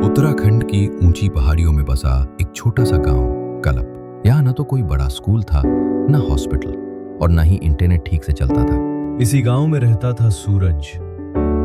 उत्तराखंड की ऊंची पहाड़ियों में बसा एक छोटा सा गांव कलप। यहाँ न तो कोई बड़ा स्कूल था, न हॉस्पिटल, और न ही इंटरनेट ठीक से चलता था। इसी गांव में रहता था सूरज,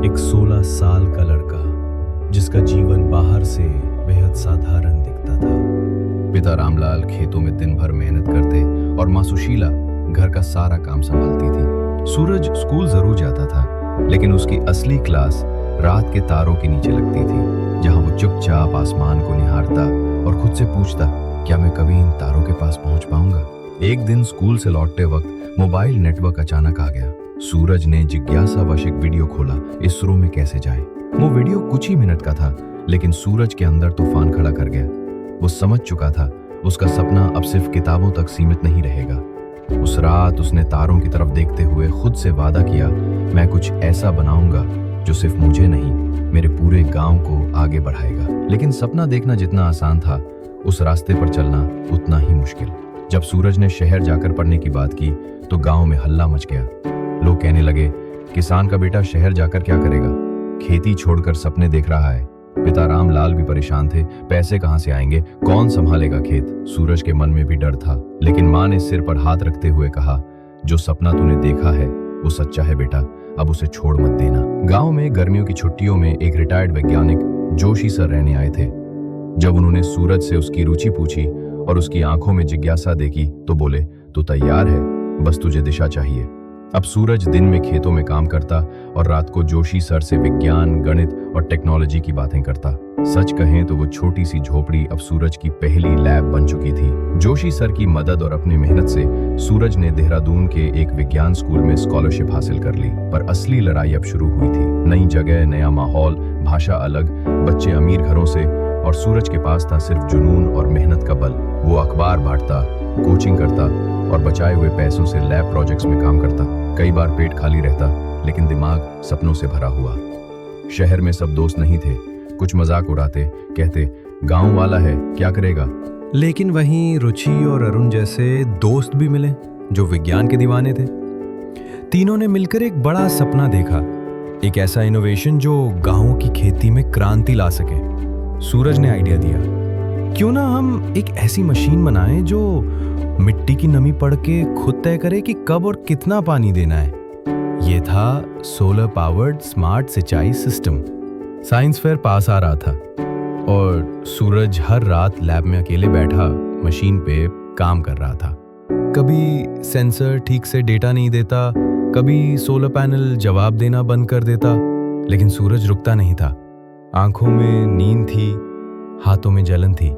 एक 16 साल का लड़का जिसका जीवन बाहर से बेहद साधारण दिखता था। पिता रामलाल खेतों में दिन भर मेहनत करते और माँ सुशीला घर का सारा काम संभालती थी। सूरज स्कूल जरूर जाता था, लेकिन उसकी असली क्लास रात के तारों के नीचे लगती थी, जहां वो चुपचाप आसमान को निहारता और खुद से पूछता, क्या मैं कभी इन तारों के पास पहुंच पाऊंगा। एक दिन स्कूल से लौटते वक्त मोबाइल नेटवर्क अचानक आ गया। सूरज ने जिज्ञासावश एक वीडियो खोला, इसरो में कैसे जाए। वो वीडियो कुछ ही मिनट का था, लेकिन सूरज के अंदर तूफान खड़ा कर गया। वो समझ चुका था उसका सपना अब सिर्फ किताबों तक सीमित नहीं रहेगा। उस रात उसने तारों की तरफ देखते हुए खुद से वादा किया, मैं कुछ ऐसा बनाऊंगा जो सिर्फ मुझे नहीं, मेरे पूरे गांव को आगे बढ़ाएगा। लेकिन सपना देखना जितना आसान था, उस रास्ते पर चलना उतना ही मुश्किल। जब सूरज ने शहर जाकर पढ़ने की बात की तो गांव में हल्ला मच गया। लोग कहने लगे, किसान का बेटा शहर जाकर क्या करेगा, खेती छोड़कर सपने देख रहा है। पिता रामलाल भी परेशान थे, पैसे कहां से आएंगे, कौन संभालेगा खेत। सूरज के मन में भी डर था, लेकिन माँ ने सिर पर हाथ रखते हुए कहा, जो सपना तूने देखा है वो सच्चा है बेटा, अब उसे छोड़ मत देना। गांव में गर्मियों की छुट्टियों में एक रिटायर्ड वैज्ञानिक जोशी सर रहने आए थे। जब उन्होंने सूरज से उसकी रुचि पूछी और उसकी आंखों में जिज्ञासा देखी तो बोले, तू तैयार है, बस तुझे दिशा चाहिए। अब सूरज दिन में खेतों में काम करता और रात को जोशी सर से विज्ञान, गणित और टेक्नोलॉजी की बातें करता। सच कहें तो वो छोटी सी झोपड़ी अब सूरज की पहली लैब बन चुकी थी। जोशी सर की मदद और अपनी मेहनत से सूरज ने देहरादून के एक विज्ञान स्कूल में स्कॉलरशिप हासिल कर ली। पर असली लड़ाई अब शुरू हुई थी। नई जगह, नया माहौल, भाषा अलग, बच्चे अमीर घरों से, और सूरज के पास था सिर्फ जुनून और मेहनत का बल। वो अखबार बांटता, कोचिंग करता और बचाए हुए पैसों से लैब प्रोजेक्ट्स में काम करता। कई बार पेट खाली रहता, लेकिन दिमाग सपनों से भरा हुआ। शहर में सब दोस्त नहीं थे, कुछ मजाक उड़ाते, कहते गांव वाला है क्या करेगा। लेकिन वहीं रुचि और अरुण जैसे दोस्त भी मिले जो विज्ञान के दीवाने थे। तीनों ने मिलकर एक बड़ा सपना देखा, एक ऐसा इनोवेशन जो गांवों की खेती में क्रांति ला सके। सूरज ने आइडिया दिया, क्यों ना हम एक ऐसी मशीन बनाएं जो मिट्टी की नमी पढ़ के खुद तय करे कि कब और कितना पानी देना है। यह था सोलर पावर्ड स्मार्ट सिंचाई सिस्टम। साइंस फेयर पास आ रहा था और सूरज हर रात लैब में अकेले बैठा मशीन पे काम कर रहा था। कभी सेंसर ठीक से डेटा नहीं देता, कभी सोलर पैनल जवाब देना बंद कर देता, लेकिन सूरज रुकता नहीं था। आंखों में नींद थी, हाथों में जलन थी,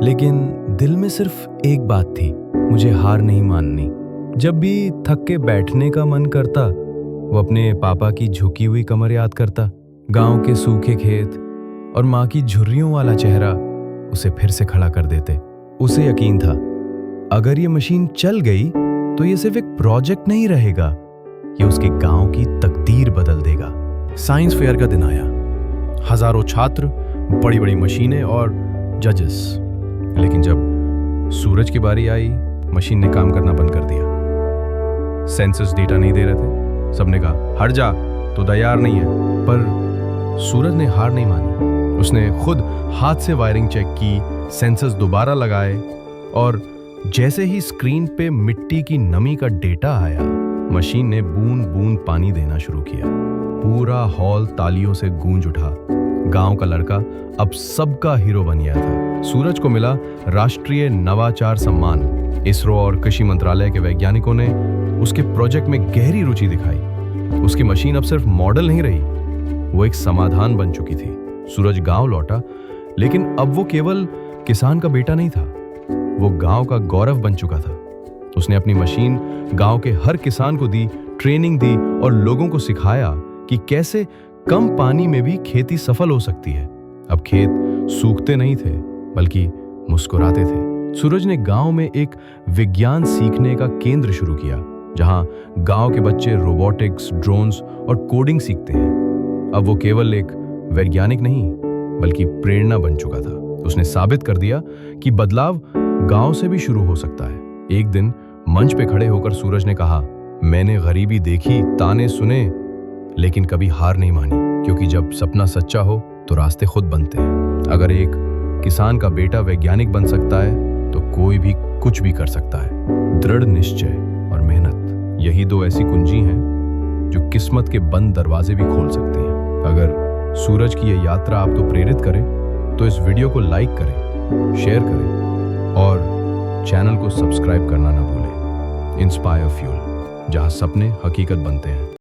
लेकिन दिल में सिर्फ एक बात थी, मुझे हार नहीं माननी। जब भी थक के बैठने का मन करता, वो अपने पापा की झुकी हुई कमर याद करता, गांव के सूखे खेत और माँ की झुर्रियों वाला चेहरा उसे फिर से खड़ा कर देते। उसे यकीन था, अगर ये मशीन चल गई तो ये सिर्फ एक प्रोजेक्ट नहीं रहेगा, ये उसके गांव की तकदीर बदल देगा। साइंस फेयर का दिन आया, हजारों छात्र, बड़ी बड़ी मशीनें और जजेस। लेकिन जब सूरज की बारी आई, मशीन ने काम करना बंद कर दिया। सेंसर्स डेटा नहीं दे रहे थे, सबने कहा हट जा, तो तैयार नहीं है। पर सूरज ने हार नहीं मानी। उसने खुद हाथ से वायरिंग चेक की, सेंसर्स दोबारा लगाए, और जैसे ही स्क्रीन पे मिट्टी की नमी का डेटा आया, मशीन ने बूंद बूंद पानी देना शुरू किया। पूरा हॉल तालियों से गूंज उठा। गांव का लड़का अब सबका हीरो बन गया था। सूरज को मिला राष्ट्रीय नवाचार सम्मान। इसरो और कृषि मंत्रालय के वैज्ञानिकों ने उसके प्रोजेक्ट में गहरी रुचि दिखाई। उसकी मशीन अब सिर्फ मॉडल नहीं रही, वो एक समाधान बन चुकी थी। सूरज गांव लौटा, लेकिन अब वो केवल किसान का बेटा नहीं था, वो गांव का गौरव बन चुका था। उसने अपनी मशीन गांव के हर किसान को दी, ट्रेनिंग दी और लोगों को सिखाया कि कैसे कम पानी में भी खेती सफल हो सकती है। अब खेत सूखते नहीं थे, बल्कि मुस्कुराते थे। सूरज ने गांव में एक विज्ञान सीखने का केंद्र शुरू किया, जहां गांव के बच्चे रोबोटिक्स, ड्रोन्स और कोडिंग सीखते हैं। अब वो केवल एक वैज्ञानिक नहीं, बल्कि प्रेरणा बन चुका था। उसने साबित कर दिया कि बदलाव गांव से भी शुरू हो सकता है। एक दिन मंच पे खड़े होकर सूरज ने कहा, मैंने गरीबी देखी, ताने सुने, लेकिन कभी हार नहीं मानी, क्योंकि जब सपना सच्चा हो तो रास्ते खुद बनते हैं। अगर एक किसान का बेटा वैज्ञानिक बन सकता है तो कोई भी कुछ भी कर सकता है। दृढ़ निश्चय और मेहनत, यही दो ऐसी कुंजी हैं जो किस्मत के बंद दरवाजे भी खोल सकती हैं। अगर सूरज की यह यात्रा आपको प्रेरित करे तो इस वीडियो को लाइक करें, शेयर करें और चैनल को सब्सक्राइब करना ना भूलें। इंस्पायर फ्यूल, जहां सपने हकीकत बनते हैं।